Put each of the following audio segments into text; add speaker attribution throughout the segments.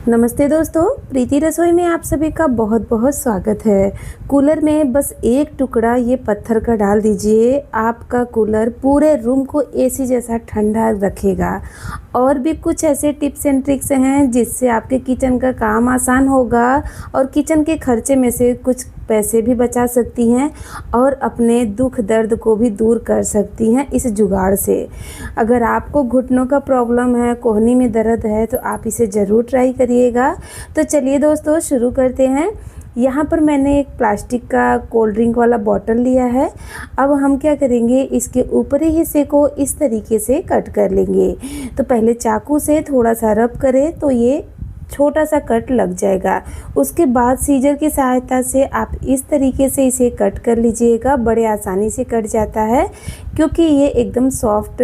Speaker 1: नमस्ते दोस्तों, प्रीति रसोई में आप सभी का बहुत बहुत स्वागत है। कूलर में बस एक टुकड़ा ये पत्थर का डाल दीजिए, आपका कूलर पूरे रूम को एसी जैसा ठंडा रखेगा। और भी कुछ ऐसे टिप्स एंड ट्रिक्स हैं जिससे आपके किचन का काम आसान होगा और किचन के खर्चे में से कुछ पैसे भी बचा सकती हैं और अपने दुख दर्द को भी दूर कर सकती हैं इस जुगाड़ से। अगर आपको घुटनों का प्रॉब्लम है, कोहनी में दर्द है, तो आप इसे ज़रूर ट्राई करिएगा। तो चलिए दोस्तों शुरू करते हैं। यहाँ पर मैंने एक प्लास्टिक का कोल्ड ड्रिंक वाला बॉटल लिया है। अब हम क्या करेंगे, इसके ऊपरी हिस्से को इस तरीके से कट कर लेंगे। तो पहले चाकू से थोड़ा सा रब करें तो ये छोटा सा कट लग जाएगा। उसके बाद सीजर की सहायता से आप इस तरीके से इसे कट कर लीजिएगा। बड़े आसानी से कट जाता है क्योंकि ये एकदम सॉफ्ट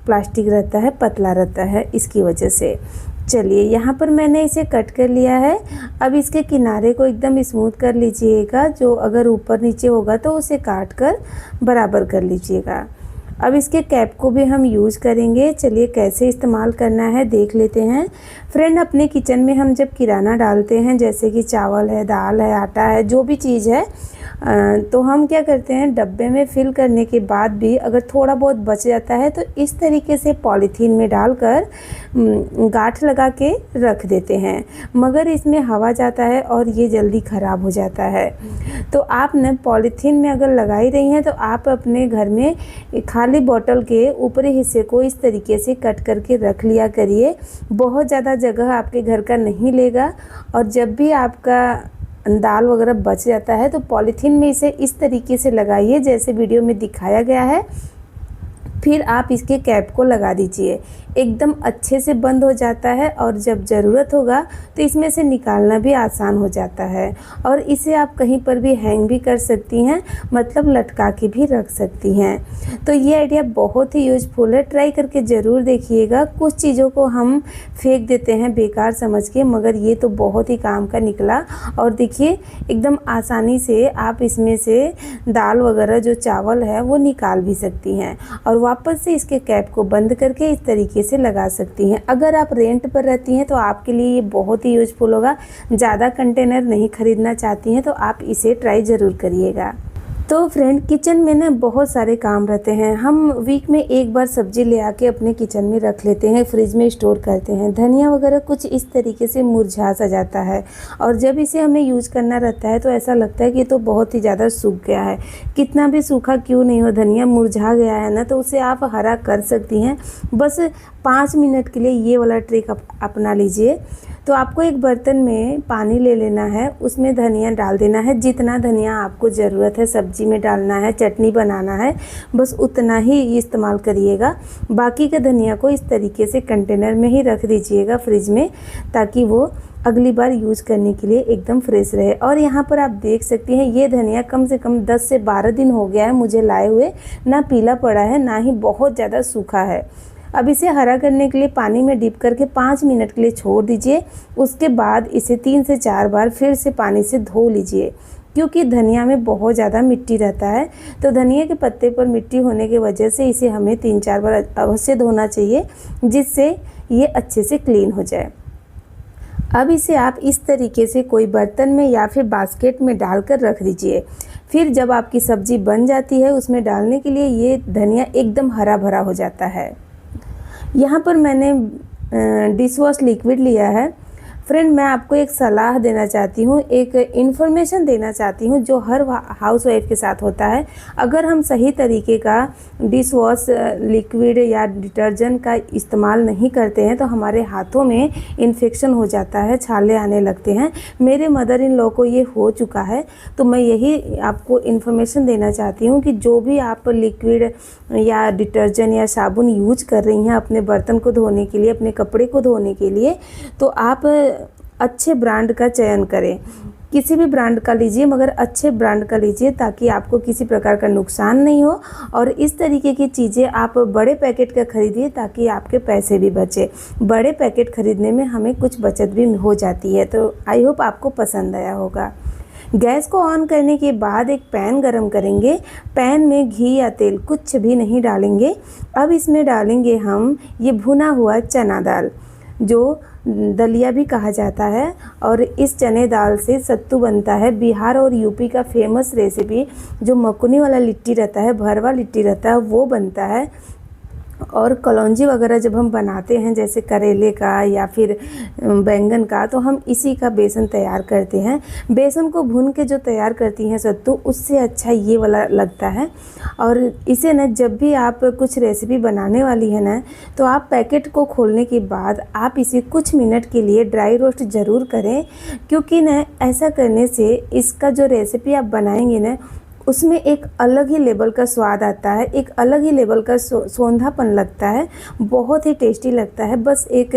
Speaker 1: प्लास्टिक रहता है, पतला रहता है, इसकी वजह से। चलिए यहाँ पर मैंने इसे कट कर लिया है। अब इसके किनारे को एकदम स्मूथ कर लीजिएगा। जो अगर ऊपर नीचे होगा तो उसे काट कर बराबर कर लीजिएगा। अब इसके कैप को भी हम यूज़ करेंगे। चलिए कैसे इस्तेमाल करना है देख लेते हैं। फ्रेंड, अपने किचन में हम जब किराना डालते हैं, जैसे कि चावल है, दाल है, आटा है, जो भी चीज़ है, तो हम क्या करते हैं, डब्बे में फिल करने के बाद भी अगर थोड़ा बहुत बच जाता है तो इस तरीके से पॉलीथीन में डालकर गांठ लगा के रख देते हैं। मगर इसमें हवा जाता है और ये जल्दी ख़राब हो जाता है। तो आप न पॉलीथीन में अगर लगाई रही हैं तो आप अपने घर में खाली बोतल के ऊपरी हिस्से को इस तरीके से कट करके रख लिया करिए। बहुत ज़्यादा जगह आपके घर का नहीं लेगा। और जब भी आपका दाल वगैरह बच जाता है तो पॉलीथीन में इसे इस तरीके से लगाइए जैसे वीडियो में दिखाया गया है। फिर आप इसके कैप को लगा दीजिए, एकदम अच्छे से बंद हो जाता है और जब ज़रूरत होगा तो इसमें से निकालना भी आसान हो जाता है। और इसे आप कहीं पर भी हैंग भी कर सकती हैं, मतलब लटका के भी रख सकती हैं। तो ये आइडिया बहुत ही यूजफुल है, ट्राई करके ज़रूर देखिएगा। कुछ चीज़ों को हम फेंक देते हैं बेकार समझ के, मगर ये तो बहुत ही काम का निकला। और देखिए एकदम आसानी से आप इसमें से दाल वगैरह जो चावल है वो निकाल भी सकती हैं और वापस से इसके कैप को बंद करके इस तरीके से लगा सकती हैं। अगर आप रेंट पर रहती हैं तो आपके लिए ये बहुत ही यूजफुल होगा। ज़्यादा कंटेनर नहीं खरीदना चाहती हैं तो आप इसे ट्राई ज़रूर करिएगा। तो फ्रेंड, किचन में ना बहुत सारे काम रहते हैं। हम वीक में एक बार सब्जी ले आके अपने किचन में रख लेते हैं, फ्रिज में स्टोर करते हैं। धनिया वगैरह कुछ इस तरीके से मुरझा सा जाता है और जब इसे हमें यूज़ करना रहता है तो ऐसा लगता है कि ये तो बहुत ही ज़्यादा सूख गया है। कितना भी सूखा क्यों नहीं हो, धनिया मुरझा गया है ना, तो उसे आप हरा कर सकती हैं। बस 5 मिनट के लिए ये वाला ट्रिक अपना लीजिए। तो आपको एक बर्तन में पानी ले लेना है, उसमें धनिया डाल देना है। जितना धनिया आपको ज़रूरत है सब्जी में डालना है, चटनी बनाना है, बस उतना ही इस्तेमाल करिएगा। बाकी के धनिया को इस तरीके से कंटेनर में ही रख दीजिएगा फ्रिज में, ताकि वो अगली बार यूज़ करने के लिए एकदम फ्रेश रहे। और यहाँ पर आप देख सकती हैं ये धनिया कम से कम 10 से 12 दिन हो गया है मुझे लाए हुए, ना पीला पड़ा है ना ही बहुत ज़्यादा सूखा है। अब इसे हरा करने के लिए पानी में डिप करके 5 मिनट के लिए छोड़ दीजिए। उसके बाद इसे 3 से 4 बार फिर से पानी से धो लीजिए, क्योंकि धनिया में बहुत ज़्यादा मिट्टी रहता है। तो धनिया के पत्ते पर मिट्टी होने की वजह से इसे हमें 3-4 बार अवश्य धोना चाहिए, जिससे ये अच्छे से क्लीन हो जाए। अब इसे आप इस तरीके से कोई बर्तन में या फिर बास्केट में डालकर रख दीजिए। फिर जब आपकी सब्ज़ी बन जाती है उसमें डालने के लिए ये धनिया एकदम हरा भरा हो जाता है। यहाँ पर मैंने डिश वॉश लिक्विड लिया है। फ्रेंड, मैं आपको एक सलाह देना चाहती हूँ, एक इन्फॉर्मेशन देना चाहती हूँ जो हर हाउस वाइफ के साथ होता है। अगर हम सही तरीके का डिश वॉश लिक्विड या डिटर्जेंट का इस्तेमाल नहीं करते हैं तो हमारे हाथों में इन्फेक्शन हो जाता है, छाले आने लगते हैं। मेरे मदर इन लॉ को ये हो चुका है। तो मैं यही आपको इन्फॉर्मेशन देना चाहती हूँ कि जो भी आप लिक्विड या डिटर्जेंट या साबुन यूज कर रही हैं अपने बर्तन को धोने के लिए, अपने कपड़े को धोने के लिए, तो आप अच्छे ब्रांड का चयन करें। किसी भी ब्रांड का लीजिए, मगर अच्छे ब्रांड का लीजिए ताकि आपको किसी प्रकार का नुकसान नहीं हो। और इस तरीके की चीज़ें आप बड़े पैकेट का खरीदिए ताकि आपके पैसे भी बचे। बड़े पैकेट खरीदने में हमें कुछ बचत भी हो जाती है। तो आई होप आपको पसंद आया होगा। गैस को ऑन करने के बाद एक पैन गरम करेंगे। पैन में घी या तेल कुछ भी नहीं डालेंगे। अब इसमें डालेंगे हम ये भुना हुआ चना दाल। जो दलिया भी कहा जाता है। और इस चने दाल से सत्तू बनता है। बिहार और यूपी का फेमस रेसिपी जो मकुनी वाला लिट्टी रहता है, भरवा लिट्टी रहता है, वो बनता है। और कलौंजी वगैरह जब हम बनाते हैं जैसे करेले का या फिर बैंगन का, तो हम इसी का बेसन तैयार करते हैं। बेसन को भून के जो तैयार करती हैं सत्तू, उससे अच्छा ये वाला लगता है। और इसे ना जब भी आप कुछ रेसिपी बनाने वाली है ना, तो आप पैकेट को खोलने के बाद आप इसे कुछ मिनट के लिए ड्राई रोस्ट ज़रूर करें, क्योंकि ना ऐसा करने से इसका जो रेसिपी आप बनाएंगे ना, उसमें एक अलग ही लेवल का स्वाद आता है, एक अलग ही लेवल का सौंधापन लगता है, बहुत ही टेस्टी लगता है। बस एक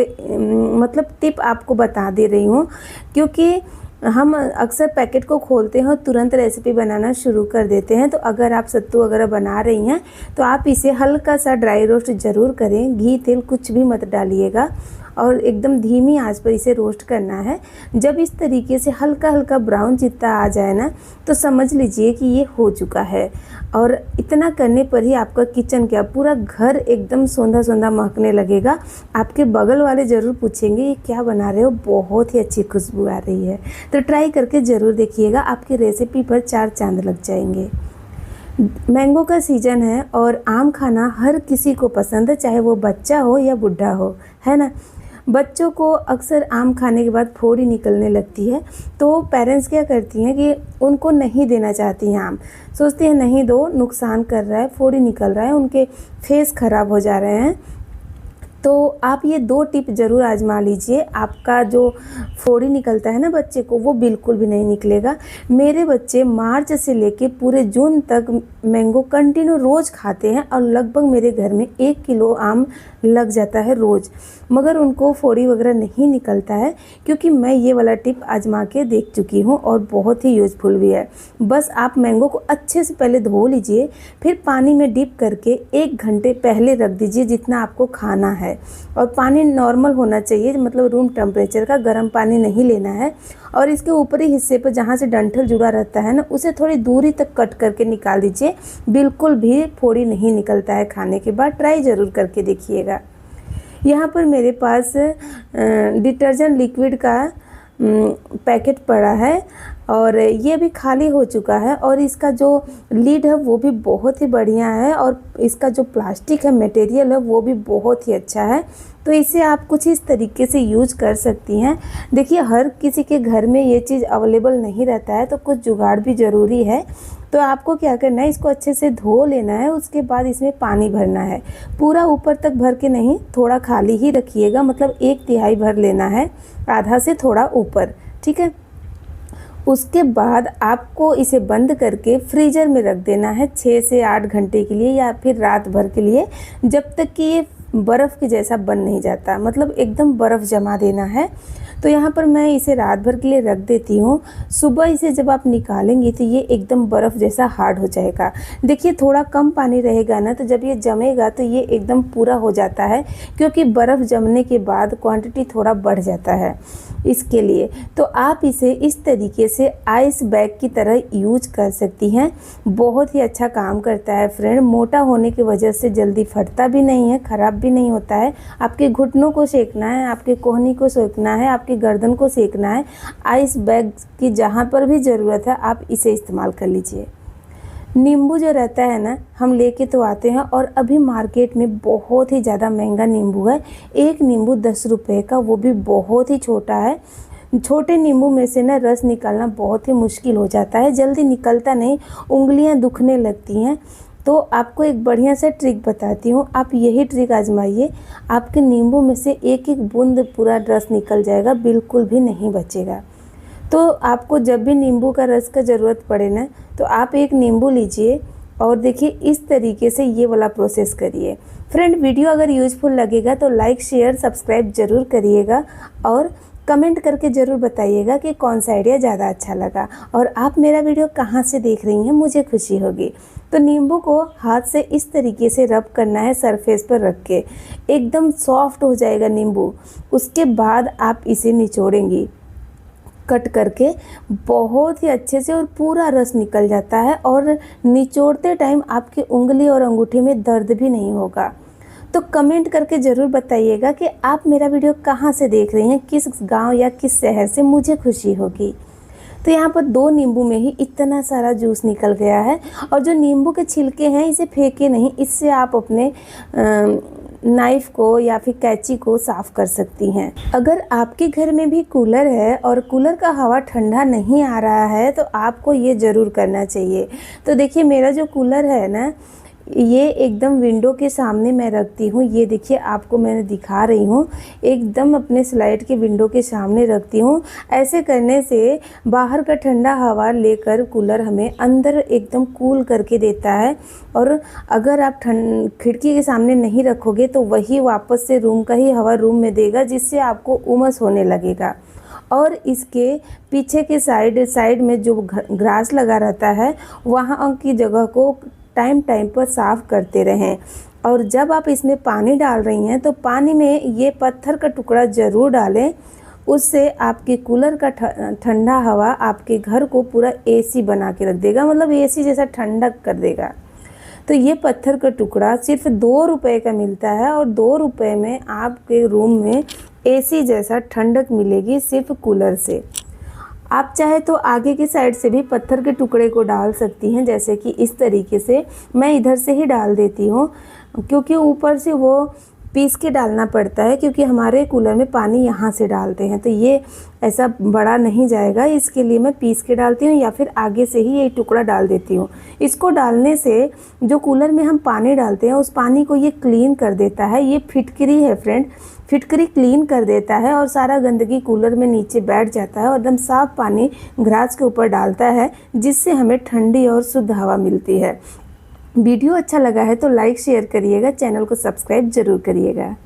Speaker 1: मतलब टिप आपको बता दे रही हूँ, क्योंकि हम अक्सर पैकेट को खोलते हैं और तुरंत रेसिपी बनाना शुरू कर देते हैं। तो अगर आप सत्तू वगैरह बना रही हैं तो आप इसे हल्का सा ड्राई रोस्ट ज़रूर करें। घी तेल कुछ भी मत डालिएगा और एकदम धीमी आंच पर इसे रोस्ट करना है। जब इस तरीके से हल्का हल्का ब्राउन जितना आ जाए ना, तो समझ लीजिए कि ये हो चुका है। और इतना करने पर ही आपका किचन क्या पूरा घर एकदम सौंधा सौंधा महकने लगेगा। आपके बगल वाले ज़रूर पूछेंगे ये क्या बना रहे हो, बहुत ही अच्छी खुशबू आ रही है। तो ट्राई करके ज़रूर देखिएगा, आपकी रेसिपी पर 4 चांद लग जाएंगे। मैंगो का सीज़न है और आम खाना हर किसी को पसंद है, चाहे वो बच्चा हो या बुढ़ा हो, है ना। बच्चों को अक्सर आम खाने के बाद फोड़ी निकलने लगती है, तो पेरेंट्स क्या करती हैं कि उनको नहीं देना चाहती हैं आम। सोचती हैं नहीं दो, नुकसान कर रहा है, फोड़ी निकल रहा है, उनके फेस ख़राब हो जा रहे हैं। तो आप ये 2 टिप ज़रूर आजमा लीजिए। आपका जो फोड़ी निकलता है ना बच्चे को, वो बिल्कुल भी नहीं निकलेगा। मेरे बच्चे मार्च से लेके पूरे जून तक मैंगो कंटिन्यू रोज़ खाते हैं और लगभग मेरे घर में 1 किलो आम लग जाता है रोज़, मगर उनको फोड़ी वगैरह नहीं निकलता है, क्योंकि मैं ये वाला टिप आजमा के देख चुकी हूँ और बहुत ही यूज़फुल भी है। बस आप मैंगो को अच्छे से पहले धो लीजिए, फिर पानी में डिप करके 1 घंटे पहले रख दीजिए जितना आपको खाना है। और पानी नॉर्मल होना चाहिए, मतलब रूम टेम्परेचर का, गर्म पानी नहीं लेना है। और इसके ऊपरी हिस्से पर जहाँ से डंठल जुड़ा रहता है ना, उसे थोड़ी दूरी तक कट करके निकाल दीजिए। बिल्कुल भी फोड़ी नहीं निकलता है खाने के बाद। ट्राई ज़रूर करके देखिएगा। यहाँ पर मेरे पास डिटर्जेंट लिक्विड का पैकेट पड़ा है और ये भी खाली हो चुका है। और इसका जो लीड है वो भी बहुत ही बढ़िया है और इसका जो प्लास्टिक है, मटेरियल है, वो भी बहुत ही अच्छा है। तो इसे आप कुछ इस तरीके से यूज कर सकती हैं। देखिए हर किसी के घर में ये चीज़ अवेलेबल नहीं रहता है, तो कुछ जुगाड़ भी ज़रूरी है। तो आपको क्या करना है, इसको अच्छे से धो लेना है, उसके बाद इसमें पानी भरना है। पूरा ऊपर तक भर के नहीं, थोड़ा खाली ही रखिएगा, मतलब 1/3 भर लेना है, आधा से थोड़ा ऊपर, ठीक है। उसके बाद आपको इसे बंद करके फ्रीज़र में रख देना है 6 से 8 घंटे के लिए या फिर रात भर के लिए, जब तक कि ये बर्फ़ के जैसा बन नहीं जाता, मतलब एकदम बर्फ़ जमा देना है। तो यहाँ पर मैं इसे रात भर के लिए रख देती हूँ। सुबह इसे जब आप निकालेंगी तो ये एकदम बर्फ़ जैसा हार्ड हो जाएगा। देखिए थोड़ा कम पानी रहेगा ना, तो जब ये जमेगा तो ये एकदम पूरा हो जाता है, क्योंकि बर्फ़ जमने के बाद क्वांटिटी थोड़ा बढ़ जाता है इसके लिए। तो आप इसे इस तरीके से आइस बैग की तरह यूज कर सकती हैं। बहुत ही अच्छा काम करता है फ्रेंड। मोटा होने की वजह से जल्दी फटता भी नहीं है, ख़राब भी नहीं होता है। आपके घुटनों को सेकना है, आपके कोहनी को सेकना है, आपकी गर्दन को सेकना है, आइस बैग की जहाँ पर भी ज़रूरत है आप इसे इस्तेमाल कर लीजिए। नींबू जो रहता है ना, हम लेके तो आते हैं और अभी मार्केट में बहुत ही ज़्यादा महंगा नींबू है। एक नींबू 10 रुपये का, वो भी बहुत ही छोटा है। छोटे नींबू में से ना रस निकालना बहुत ही मुश्किल हो जाता है, जल्दी निकलता नहीं, उंगलियां दुखने लगती हैं। तो आपको एक बढ़िया सा ट्रिक बताती हूँ, आप यही ट्रिक आजमाइए। आपके नींबू में से एक एक बूंद पूरा रस निकल जाएगा, बिल्कुल भी नहीं बचेगा। तो आपको जब भी नींबू का रस का ज़रूरत पड़े ना, तो आप एक नींबू लीजिए और देखिए इस तरीके से ये वाला प्रोसेस करिए। फ्रेंड वीडियो अगर यूज़फुल लगेगा तो लाइक शेयर सब्सक्राइब ज़रूर करिएगा और कमेंट करके ज़रूर बताइएगा कि कौन सा आइडिया ज़्यादा अच्छा लगा और आप मेरा वीडियो कहाँ से देख रही हैं, मुझे खुशी होगी। तो नींबू को हाथ से इस तरीके से रब करना है सरफेस पर रख के, एकदम सॉफ्ट हो जाएगा नींबू। उसके बाद आप इसे निचोड़ेंगी कट करके बहुत ही अच्छे से और पूरा रस निकल जाता है और निचोड़ते टाइम आपकी उंगली और अंगूठी में दर्द भी नहीं होगा। तो कमेंट करके ज़रूर बताइएगा कि आप मेरा वीडियो कहाँ से देख रही हैं, किस गांव या किस शहर से, मुझे खुशी होगी। तो यहाँ पर 2 नींबू में ही इतना सारा जूस निकल गया है। और जो नींबू के छिलके हैं इसे फेंके नहीं, इससे आप अपने नाइफ़ को या फिर कैंची को साफ़ कर सकती हैं। अगर आपके घर में भी कूलर है और कूलर का हवा ठंडा नहीं आ रहा है तो आपको ये ज़रूर करना चाहिए। तो देखिए मेरा जो कूलर है ना, ये एकदम विंडो के सामने मैं रखती हूँ। ये देखिए आपको मैंने दिखा रही हूँ, एकदम अपने स्लाइड के विंडो के सामने रखती हूँ। ऐसे करने से बाहर का ठंडा हवा लेकर कूलर हमें अंदर एकदम कूल करके देता है। और अगर आप खिड़की के सामने नहीं रखोगे तो वही वापस से रूम का ही हवा रूम में देगा, जिससे आपको उमस होने लगेगा। और इसके पीछे के साइड में जो ग्रास लगा रहता है वहाँ की जगह को टाइम पर साफ़ करते रहें। और जब आप इसमें पानी डाल रही हैं तो पानी में ये पत्थर का टुकड़ा ज़रूर डालें, उससे आपके कूलर का ठंडा हवा आपके घर को पूरा एसी बना के रख देगा, मतलब एसी जैसा ठंडक कर देगा। तो ये पत्थर का टुकड़ा सिर्फ 2 रुपये का मिलता है और 2 रुपये में आपके रूम में एसी जैसा ठंडक मिलेगी सिर्फ कूलर से। आप चाहे तो आगे की साइड से भी पत्थर के टुकड़े को डाल सकती हैं, जैसे कि इस तरीके से। मैं इधर से ही डाल देती हूँ क्योंकि ऊपर से वो पीस के डालना पड़ता है, क्योंकि हमारे कूलर में पानी यहाँ से डालते हैं तो ये ऐसा बड़ा नहीं जाएगा, इसके लिए मैं पीस के डालती हूँ या फिर आगे से ही ये टुकड़ा डाल देती हूँ। इसको डालने से जो कूलर में हम पानी डालते हैं उस पानी को ये क्लीन कर देता है। ये फिटकरी है फ्रेंड, फिटकरी क्लीन कर देता है और सारा गंदगी कूलर में नीचे बैठ जाता है और एकदम साफ़ पानी ग्रास के ऊपर डालता है, जिससे हमें ठंडी और शुद्ध हवा मिलती है। वीडियो अच्छा लगा है तो लाइक शेयर करिएगा, चैनल को सब्सक्राइब ज़रूर करिएगा।